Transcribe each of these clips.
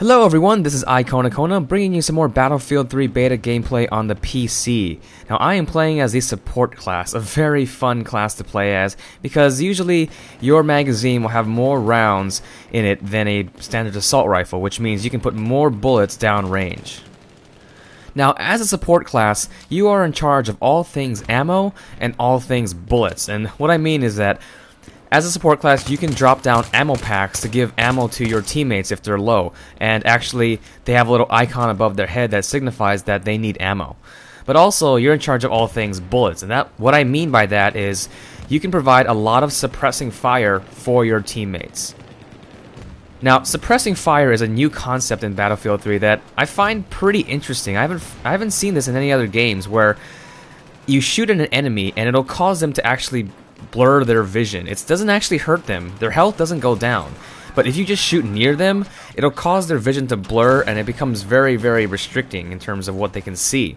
Hello everyone, this is Iconacona bringing you some more Battlefield 3 beta gameplay on the PC. Now I am playing as the support class, a very fun class to play as, because usually your magazine will have more rounds in it than a standard assault rifle, which means you can put more bullets downrange. Now as a support class, you are in charge of all things ammo and all things bullets, and what I mean is that as a support class, you can drop down ammo packs to give ammo to your teammates if they're low, and actually they have a little icon above their head that signifies that they need ammo. But also, you're in charge of all things bullets, and what I mean by that is you can provide a lot of suppressing fire for your teammates. Now, suppressing fire is a new concept in Battlefield 3 that I find pretty interesting. I haven't seen this in any other games where you shoot at an enemy and it'll cause them to actually blur their vision. It doesn't actually hurt them. Their health doesn't go down. But if you just shoot near them, it'll cause their vision to blur and it becomes very, very restricting in terms of what they can see.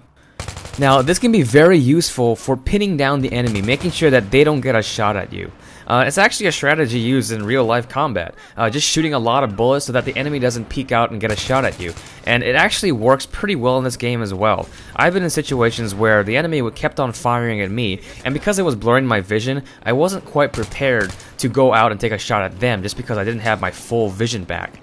Now, this can be very useful for pinning down the enemy, making sure that they don't get a shot at you. It's actually a strategy used in real-life combat, just shooting a lot of bullets so that the enemy doesn't peek out and get a shot at you. And it actually works pretty well in this game as well. I've been in situations where the enemy kept on firing at me, and because it was blurring my vision, I wasn't quite prepared to go out and take a shot at them just because I didn't have my full vision back.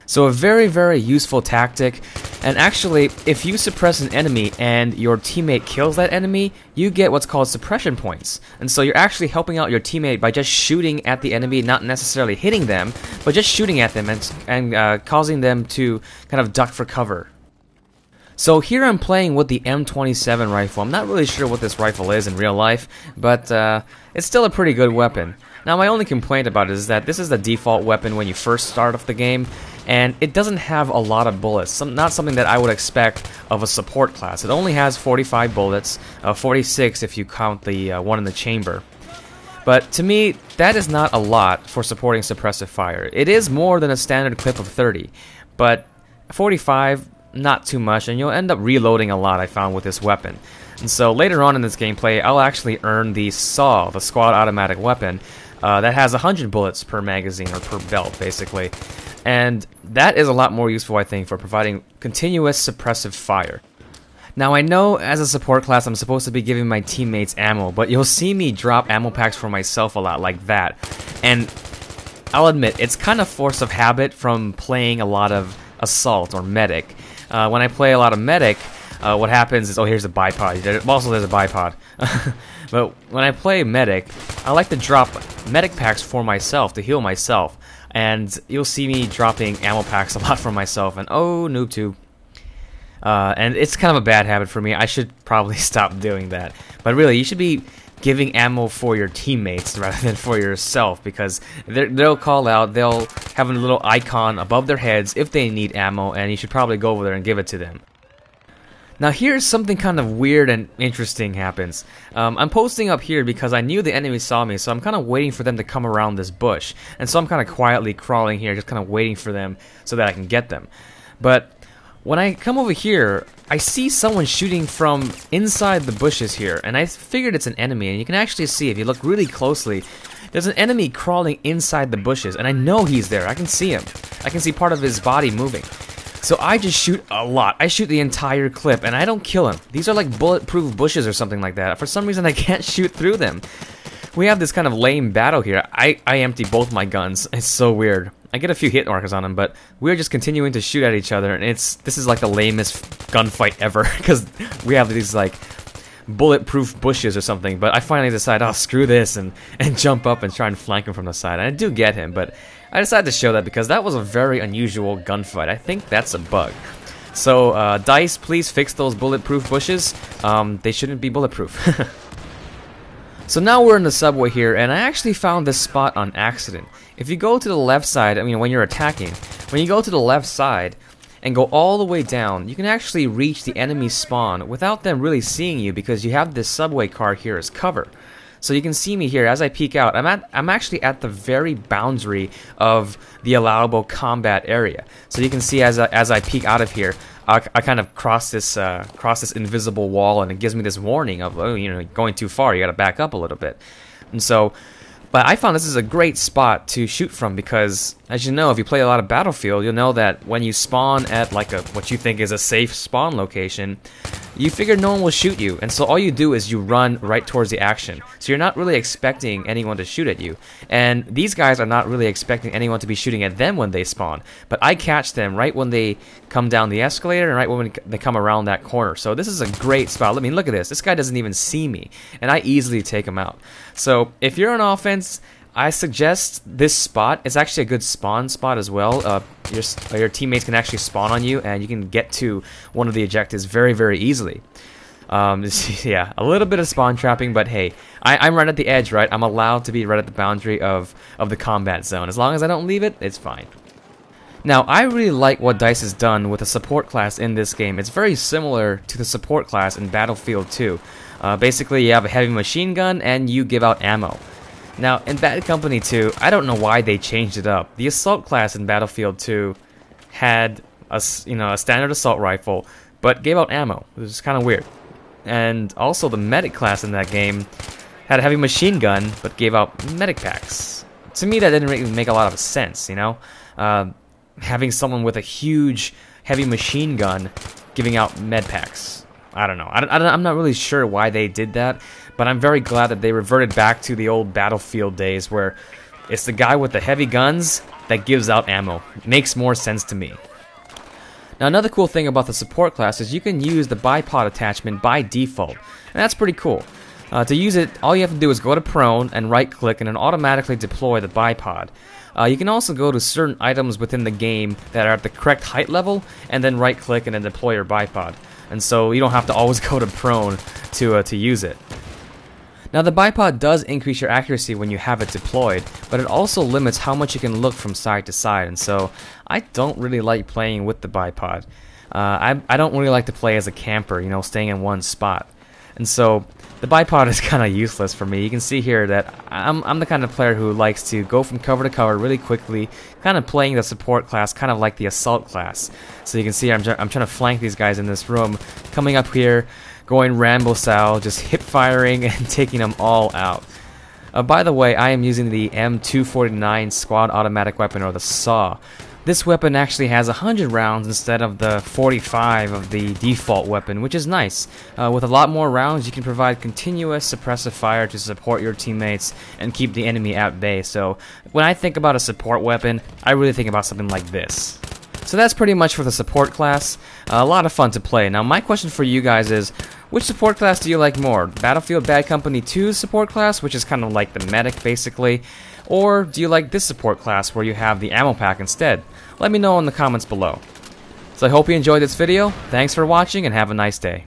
So a very, very useful tactic, and actually, if you suppress an enemy and your teammate kills that enemy, you get what's called suppression points. And so you're actually helping out your teammate by just shooting at the enemy, not necessarily hitting them, but just shooting at them and causing them to kind of duck for cover. So here I'm playing with the M249 rifle. I'm not really sure what this rifle is in real life, but it's still a pretty good weapon. Now my only complaint about it is that this is the default weapon when you first start off the game, and it doesn't have a lot of bullets, not something that I would expect of a support class. It only has 45 bullets, 46 if you count the one in the chamber. But to me, that is not a lot for supporting suppressive fire. It is more than a standard clip of 30, but 45, not too much, and you'll end up reloading a lot, I found, with this weapon. And so later on in this gameplay, I'll actually earn the SAW, the squad automatic weapon, that has 100 bullets per magazine, or per belt, basically. And that is a lot more useful, I think, for providing continuous suppressive fire. Now, I know as a support class I'm supposed to be giving my teammates ammo, but you'll see me drop ammo packs for myself a lot like that. And I'll admit, it's kind of force of habit from playing a lot of assault or medic. When I play a lot of medic, what happens is, oh, here's a bipod. Also, there's a bipod. But when I play medic, I like to drop medic packs for myself to heal myself. And you'll see me dropping ammo packs a lot for myself, and oh, noob tube. And it's kind of a bad habit for me. I should probably stop doing that. But really, you should be giving ammo for your teammates rather than for yourself, because they'll call out, they'll have a little icon above their heads if they need ammo, and you should probably go over there and give it to them. Now here's something kind of weird and interesting happens. I'm posting up here because I knew the enemy saw me, so I'm kind of waiting for them to come around this bush. And so I'm kind of quietly crawling here, just kind of waiting for them so that I can get them. But when I come over here, I see someone shooting from inside the bushes here, and I figured it's an enemy, and you can actually see, if you look really closely, there's an enemy crawling inside the bushes, and I know he's there. I can see him. I can see part of his body moving. So I just shoot a lot. I shoot the entire clip, and I don't kill him. These are like bulletproof bushes or something like that. For some reason, I can't shoot through them. We have this kind of lame battle here. I empty both my guns. It's so weird. I get a few hit markers on them, but we're just continuing to shoot at each other, and this is like the lamest gunfight ever, because we have these like bulletproof bushes or something. But I finally decide, oh, screw this, and jump up and try and flank him from the side. And I do get him, but I decided to show that because that was a very unusual gunfight. I think that's a bug. So, DICE, please fix those bulletproof bushes. They shouldn't be bulletproof. So now we're in the subway here, and I actually found this spot on accident. If you go to the left side, I mean when you're attacking, when you go to the left side and go all the way down, you can actually reach the enemy spawn without them really seeing you, because you have this subway car here as cover. So you can see me here as I peek out. I'm actually at the very boundary of the allowable combat area. So you can see as I peek out of here, I kind of cross this invisible wall, and it gives me this warning of, oh, you know, going too far. You got to back up a little bit. And so But I found this is a great spot to shoot from because, as you know, if you play a lot of Battlefield, you'll know that when you spawn at like what you think is a safe spawn location, you figure no one will shoot you, and so all you do is you run right towards the action. So you're not really expecting anyone to shoot at you. And these guys are not really expecting anyone to be shooting at them when they spawn. But I catch them right when they come down the escalator and right when they come around that corner. So this is a great spot. I mean, look at this. This guy doesn't even see me, and I easily take him out. So if you're on offense, I suggest this spot. It's actually a good spawn spot as well. Your teammates can actually spawn on you, and you can get to one of the objectives very, very easily. Yeah, a little bit of spawn trapping, but hey, I'm right at the edge, right? I'm allowed to be right at the boundary of the combat zone. As long as I don't leave it, it's fine. Now, I really like what DICE has done with the support class in this game. It's very similar to the support class in Battlefield 2. Basically, you have a heavy machine gun, and you give out ammo. Now, in Bad Company 2, I don't know why they changed it up. The assault class in Battlefield 2 had a standard assault rifle, but gave out ammo. It was kind of weird. And also the medic class in that game had a heavy machine gun, but gave out medic packs. To me, that didn't really make a lot of sense, you know? Having someone with a huge heavy machine gun giving out med packs. I don't know. I'm not really sure why they did that, but I'm very glad that they reverted back to the old Battlefield days where it's the guy with the heavy guns that gives out ammo. It makes more sense to me. Now, another cool thing about the support class is you can use the bipod attachment by default, and that's pretty cool. To use it, all you have to do is go to prone and right-click, and it'll automatically deploy the bipod. You can also go to certain items within the game that are at the correct height level, and then right-click and then deploy your bipod. And so you don't have to always go to prone to use it. Now, the bipod does increase your accuracy when you have it deployed, but it also limits how much you can look from side to side, and so I don't really like playing with the bipod. I don't really like to play as a camper, you know, staying in one spot. And so the bipod is kind of useless for me. You can see here that I'm the kind of player who likes to go from cover to cover really quickly, kind of playing the support class, kind of like the assault class. So you can see I'm trying to flank these guys in this room, coming up here, going Rambo style, just hip firing and taking them all out. By the way, I am using the M249 squad automatic weapon, or the SAW. This weapon actually has 100 rounds instead of the 45 of the default weapon, which is nice. With a lot more rounds, you can provide continuous suppressive fire to support your teammates and keep the enemy at bay. So when I think about a support weapon, I really think about something like this. So that's pretty much for the support class. A lot of fun to play. Now, my question for you guys is, which support class do you like more? Battlefield Bad Company 2's support class, which is kind of like the medic basically, or do you like this support class where you have the ammo pack instead? Let me know in the comments below. So I hope you enjoyed this video. Thanks for watching and have a nice day.